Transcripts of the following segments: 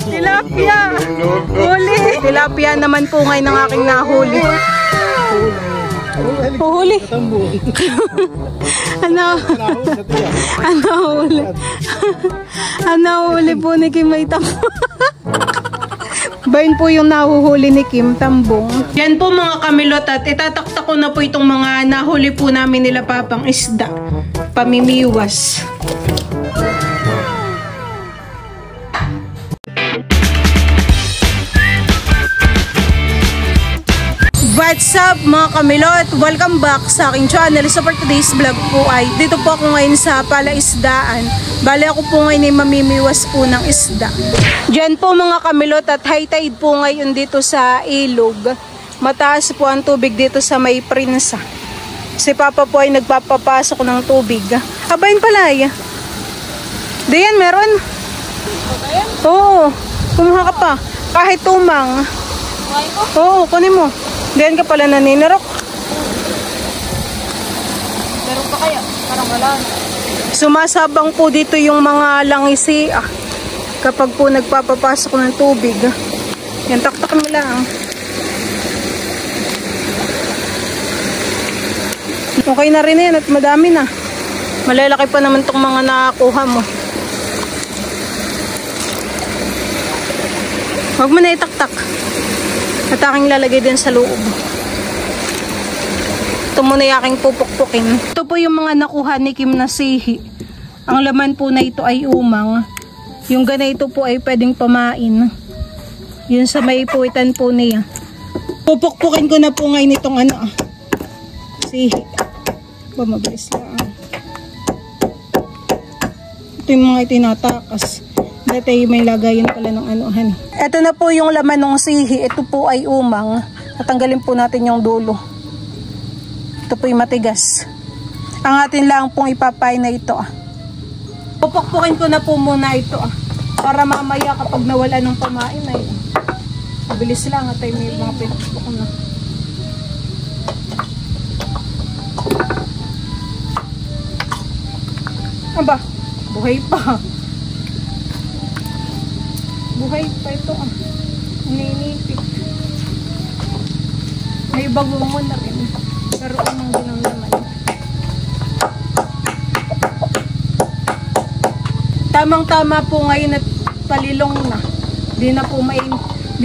Tilapia! Huli! Tilapia naman po ngayon ng aking nahuli. Huli! Ano? Ano huli? Ano huli po ni Kim ay tambong? Bayan po yung nahuhuli ni Kim, tambong. Yan po mga kamilot at itataktak ko na po itong mga nahuli po namin nila Papang isda. Pamimiwas. What's up mga kamilot? Welcome back sa aking channel. So for today's vlog po ay dito po ako ngayon sa palaisdaan. Bale ako po ngayon ay mamimiwas po ng isda. Diyan po mga kamilot at high tide po ngayon dito sa ilog. Mataas po ang tubig dito sa may Prinsa. Si Papa po ay nagpapapasok ng tubig. Abayin pala ay. Diyan meron? Oo. Kumuha ka pa. Kahit tumang. Oo, kunin mo. Diyan ka pala naninarok. Meron pa kaya? Parang wala. Sumasabang po dito yung mga langisi kapag po nagpapapasok ng tubig. Yan, taktak mo lang. Okay na rin yan at madami na. Malalaki pa naman tong mga nakakuha mo. Huwag mo na itaktak. At aking lalagay din sa loob. Ito muna yung aking pupukpukin. Ito po yung mga nakuha ni Kim na sihi. Ang laman po na ito ay umang. Yung ganito po ay pwedeng pamain. Yun sa may puwitan po niya. Pupukpukin ko na po ngayon itong sihi. Mabilis lang. Ito yung mga itinatakas. Dati may lagayan pala ng anuhan. Ito na po yung laman ng sihi. Ito po ay umang. Tatanggalin po natin yung dulo. Ito po yung matigas. Ang atin lang pong ipapay na ito. Pupukpukin ko na po muna ito. Para mamaya kapag nawala ng pamain ay mabilis lang at ay may mga pinupukpuk na. Aba, buhay pa. Buhay pa ito Ninipit. May bagungon na rin. Pero umang din ang laman. Tamang-tama po ngayon at palilong na. Di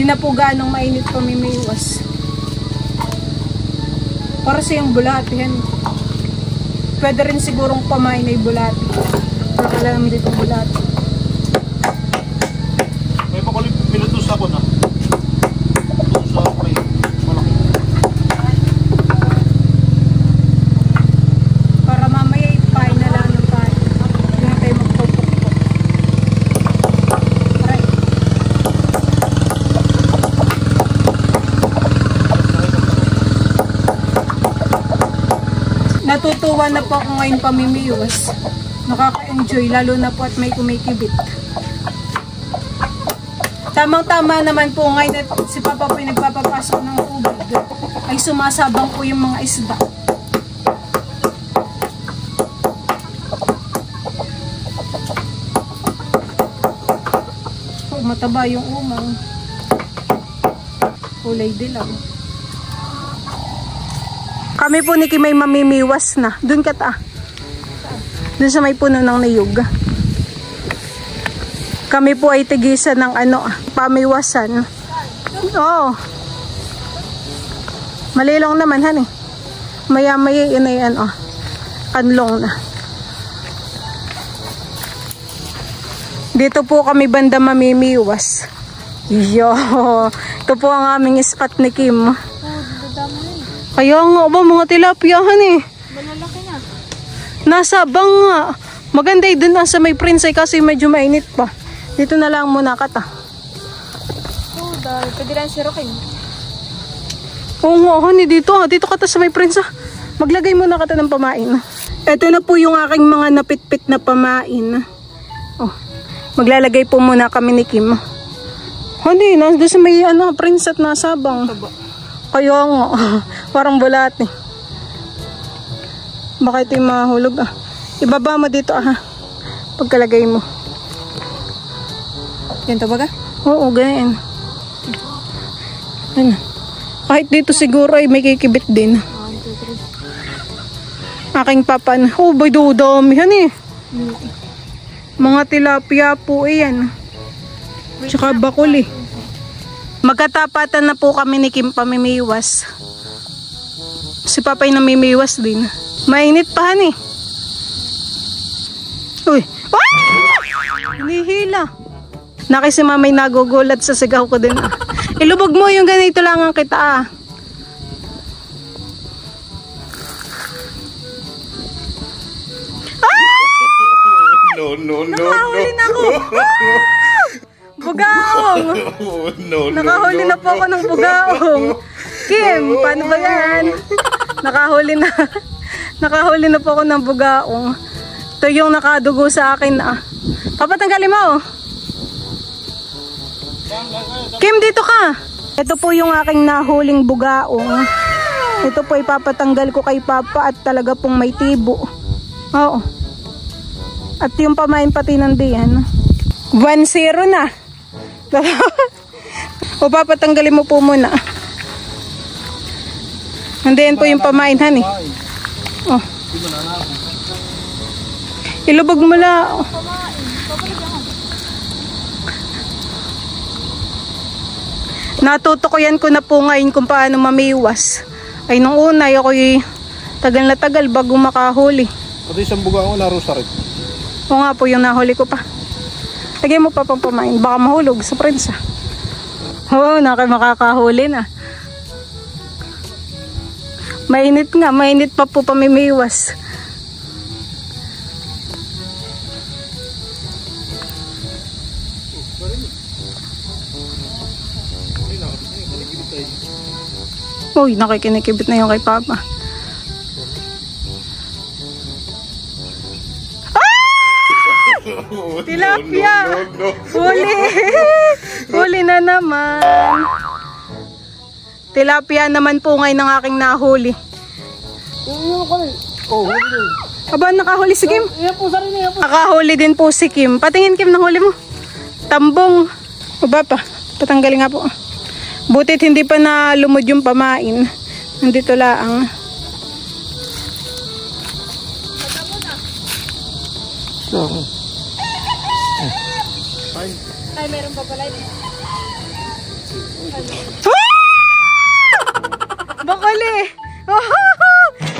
na po ganong mainit pamimiwas. Para sa yung bulati yan. Pwede rin sigurong pamain ay bulati. Pero alam dito bulati. Pinutos ako na. Pinutos ako pre. Malaki. Para mamaya ipain na lang ng pain. Hindi na tayo magpupukpuk. Aray. Natutuwa na po ako ngayon pamimiwas. Nakaka-enjoy lalo na po at may kumikibit. Tamang-tama naman po ngayon at si Papa po yung nagpapapasok ng tubig ay sumasabang po yung mga isda. Oh, mataba yung umang. Kulay dilaw. Kami po ni Kim ay mamimiwas na. Doon ka ta. Doon sa may puno ng niyog. Kami po ay tigisan ng pamiwasan. Oo. Malilong naman, han eh. Maya-maya yun ay kanlong na. Dito po kami banda mamimiwas. Yo. Ito po ang aming spot ni Kim. Kaya nga ba mga tilapia, han eh. Malalaki na. Nasa bang nga. Maganda dun sa may Prinsa kasi medyo mainit pa. Dito na lang muna kata. Oh, dahil pwede lang sirokin. Oo nga, honey, dito kata sa may Prinsa. Maglagay muna kata ng pamain. Ito na po yung aking mga napitpit na pamain. Oh, maglalagay po muna kami ni Kim. Honey, nandun sa may Prinsa at nasabang. Kaya nga, parang bulati. Baka ito yung mahulog Ibaba mo dito pagkalagay mo. Ganito baga? Oo, ganyan. Ano? Kahit dito siguro ay may kikibit din. 1, 2, 3. Aking papan. Oh, bay dami yan eh. Mga tilapia po yan. Tsaka bakuli. Magkatapatan na po kami ni Kim pamimiwas. Si Papay namimiwas din. Mainit pa han eh. Uy. Ah! Hinihila. Naki si Mamay nagugulat sa sigaw ko din. Ilubog mo yung ganito lang ang kita ah. No. Nakahuli na ako. Bugaong. Nakahuli na po ako ng bugaong. Kim, paano ba yan? Nakahuli na. Nakahuli na po ako ng bugaong. Ito yung nakadugo sa akin ah. Papatanggalin mo. Kim, dito ka. Ito po yung aking nahuling bugaong. Ito po ipapatanggal ko kay Papa at talaga pong may tibo. Oo. At yung pamain pati nandiyan. 1-0 na. O papatanggalin mo po muna. Nandiyan po yung pamain han eh. Oh. Ilubog mo lang. Natutukoyan ko na po ngayon kung paano mamiwas. Ay nung una ako'y tagal na tagal bago makahuli. Pati isang buga ako laro sa rin. O nga po yung nahuli ko pa. Lagyan mo pa pang pamain. Baka mahulog sa prensa. Oo, makakahuli na. Mainit nga. Mainit pa po pamimiwas. Uy, nakikinikibit na yung kay Papa. Tilapia! Huli! Huli na naman. Tilapia naman po ngayon ng aking nahuli. Aba, nakahuli si Kim. Nakahuli din po si Kim. Patingin Kim, nahuli mo. Tambong. Aba pa, patanggalin nga po. Butit hindi pa na lumod yung pamain. Nandito lang. Ay, meron pa pala ito. Bakali!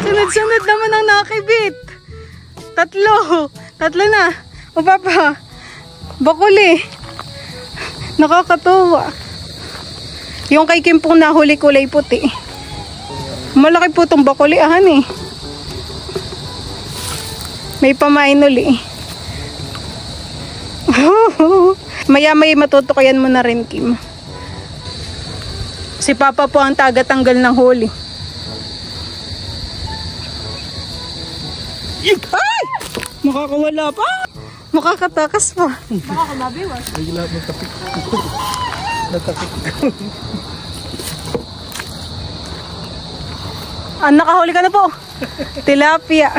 Sunod-sunod naman ang nakibit. Tatlo na. O Papa, bakuli. Nakakatuwa. Yung kay Kim pong nahuli kulay puti. Malaki po itong bakuli ahan eh. May pamain uli. Maya-maya matutukayan mo na rin, Kim. Si Papa po ang taga-tanggal ng huli. Ay! Makakawala pa! Makakatakas pa. Baka kumabiwas. Bigla magtapik. Nagtapik. Nakahuli ka na po. Tilapia.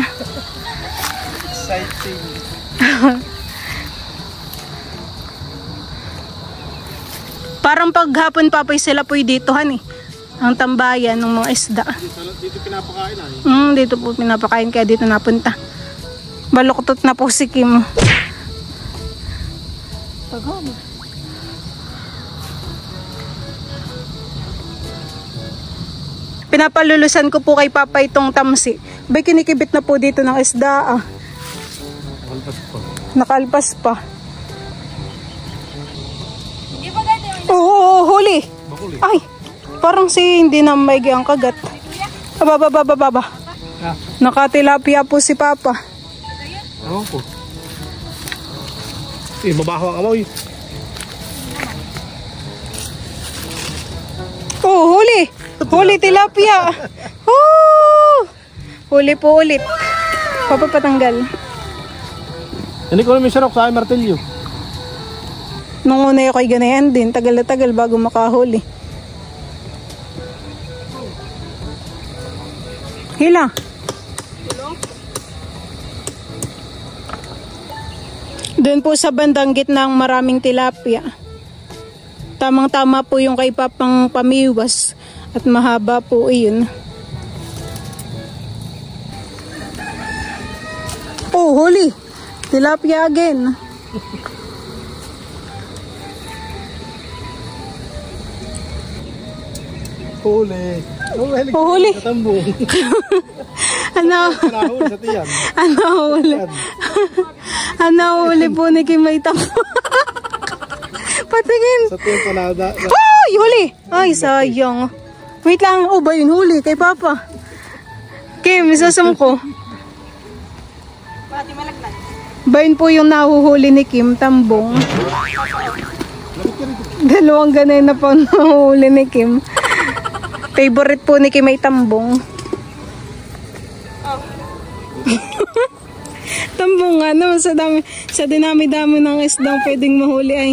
Exciting. Parang paghapon Papay sila po'y dito han eh. Ang tambayan ng mga isda. Dito pinapakain ay. Dito po pinapakain kaya dito napunta. Baluktot na po si Kim. Pinapalulusan ko po kay Papa itong tamsi. Bay kinikibit na po dito ng isda ah. Nakalpas pa. Oo, huli. Ay, parang si hindi na maigi ang kagat. Baba. Nakatilapia po si Papa. Ewan po. Mabaho ang amoy. Oh, huli. Huli tilapia. Huli po ulit. Papa patanggal. Hindi ko namin sarok sa aking martilyo. Nung una yung kay ganayan din, tagal na tagal bago makahuli. Hila. Doon po sa bandang gitna ng maraming tilapia. Tamang-tama po yung kay Papang Pamiwas at mahaba po iyon. Oh, huli. Tilapia again. Huli. Oh, huli. Katambong. Ano? Panahon sa tiyan. Ano huli? Ano huli po ni Kim may tambo? Patingin. Sa tiyan panahon. Ay, huli. Ay, sayang. Wait lang. Oh, ba yun huli? Kay Papa. Kim, isasam ko. Pati malaglag. Bayon po yung nahuhuli ni Kim, tambong. Dalawang ganay na po nahuhuli ni Kim. Favorite po ni Kim ay tambong. Tambong nga naman sa dinami-dami ng isdang pwedeng mahuli ay.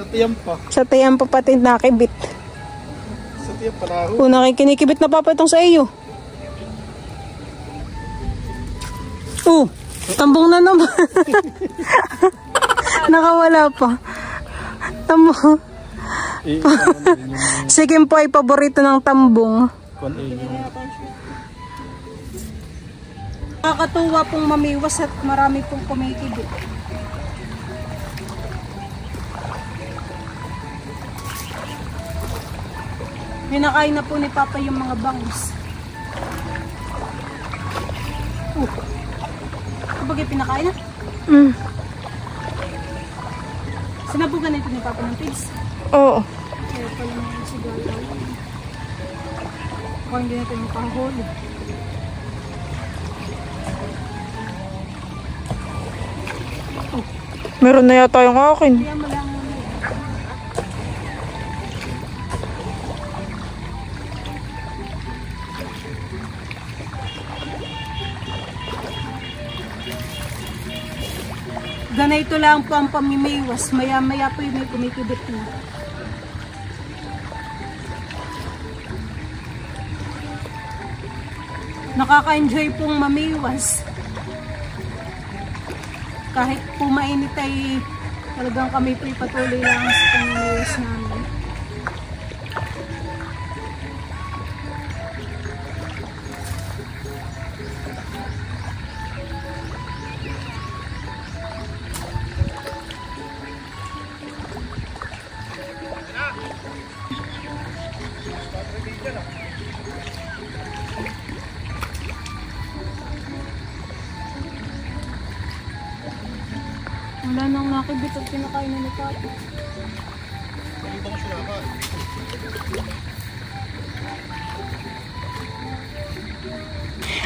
Sa tiyan pa. Sa tiyan pa pati nakibit. Sa tiyan panahon. Kung nakikinikibit na papa itong sa iyo. Tambong na naman. Nakawala pa. Tambong. Si Kim po ay paborito ng tambong. Nakakatuwa pong mamiwas at marami pong kumikibit. Pinakain na po ni Papa yung mga bangus. Kapag pinakain na? Sinabugan na ito ni Papa ng pigs? Oo. Kaya pala naman si Galaw. Kung hindi natin makahuli. Meron na yata yung akin. Kaya malang ganito lang po ang pamimiwas. Maya-maya po yung may kumikibit na. Nakaka-enjoy pong mamiwas. Kahit po mainit ay talagang kami po patuloy lang sa pamimiwas namin. Wala nang nakibit at pinakain na ni Papa.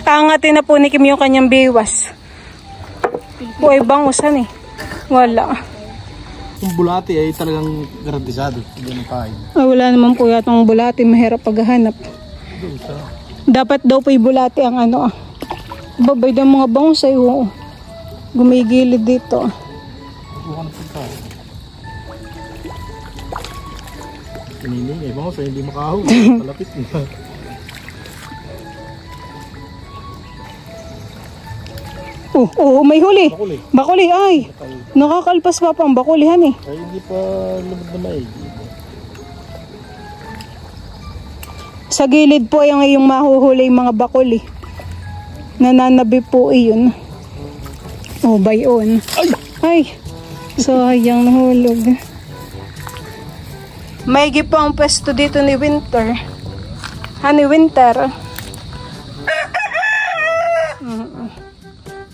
Aangatin na po ni Kim yung kanyang biwas. Uy, bangusan eh. Wala. Yung bulati ay talagang garantisado. Hindi na kain. Ay, wala naman po yatang bulati. Mahirap paghahanap. Dapat daw po yung bulati ang ano. Babay daw mga bangus ay gumigilid dito. Bukan pagkain. Pinili eh. Bangus ay hindi makahuli. Palapit na. May huli. Bakuli. Bakuli ay. Nakakalpas pa ang bakulihan eh. Ay hindi pa lumad na maigi. Sa gilid po yung iyong mahuhuli mga bakuli. Nananabi po iyon. Bayon. Ay. Sayang nahulog. Maigi po ang pwesto dito ni Winter. Honey Winter.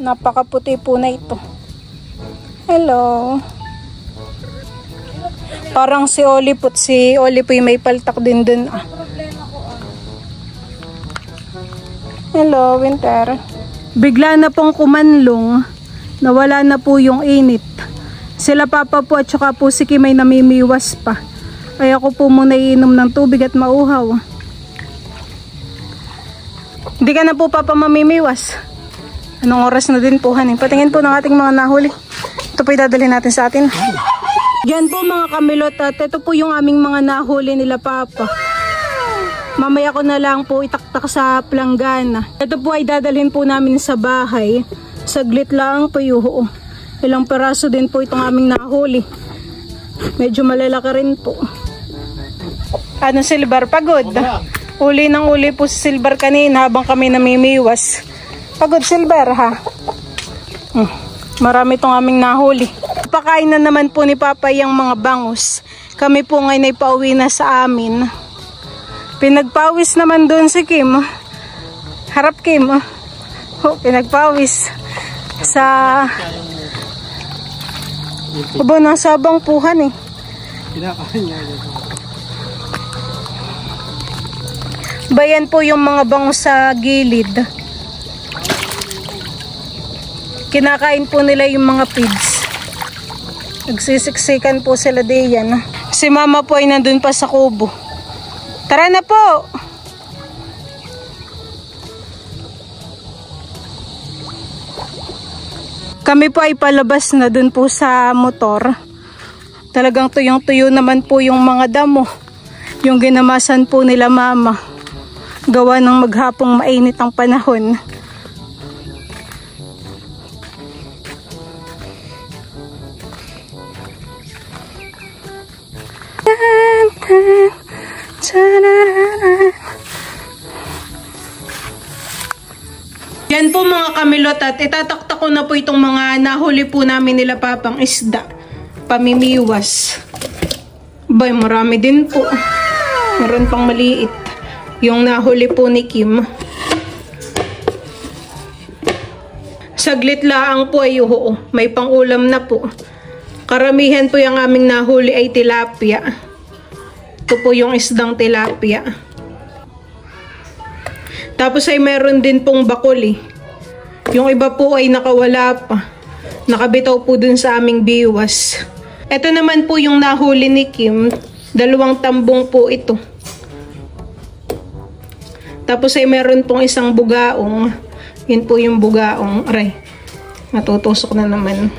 Napakaputi po na ito. Hello. Parang si Oli po. Si Oli po yung may paltak din dun. Hello, Winter. Bigla na pong kumanlong. Nawala na po yung init. Sila Papa po at saka po si Kim ay namimiwas pa. Ay ako po muna iinom ng tubig at mauhaw. Hindi ka na po Papa mamimiwas. Anong oras na din po, hanin? Patingin po ng ating mga nahuli. Ito po idadalhin natin sa atin. Yan po mga kamilot at ito po yung aming mga nahuli nila Papa. Mamaya ko na lang po itaktak sa planggana. Ito po ay dadalhin po namin sa bahay. Saglit lang po yung ilang peraso din po itong aming nahuli. Medyo malalaki rin po. Ano, Silver, pagod? Uli ng uli po si Silver kanina habang kami namimiwas. Pagod, Silver, ha? Marami tong aming nahuli. Pakain na naman po ni Papa yung mga bangus. Kami po ngayon ay pauwi na sa amin. Pinagpawis naman doon si Kim. Harap, Kim. Pinagpawis sa aba, nasa bangpuhan eh. Kinakain niya. Bayan po yung mga bangus sa gilid. Kinakain po nila yung mga pigs. Nagsisiksikan po sila diyan. Si Mama po ay nandun pa sa kubo. Tara na po! Kami po ay palabas na dun po sa motor. Talagang tuyong-tuyo naman po yung mga damo. Yung ginamasan po nila Mama. Gawa ng maghapong mainit ang panahon. Yan po mga kamilot at itatakta ko na po itong mga nahuli po namin nila Papang isda. Pamimiwas. Bay, marami din po. Meron pang maliit. Yung nahuli po ni Kim. Saglit laang po ay may pang-ulam na po. Karamihan po yung aming nahuli ay tilapia. Ito po yung isdang tilapia. Tapos ay meron din pong bakuli. Yung iba po ay nakawala pa. Nakabitaw po dun sa aming biwas. Ito naman po yung nahuli ni Kim. 2 tambong po ito. Tapos ay meron pong isang bugaong. Yun po yung bugaong. Aray, matutusok na naman.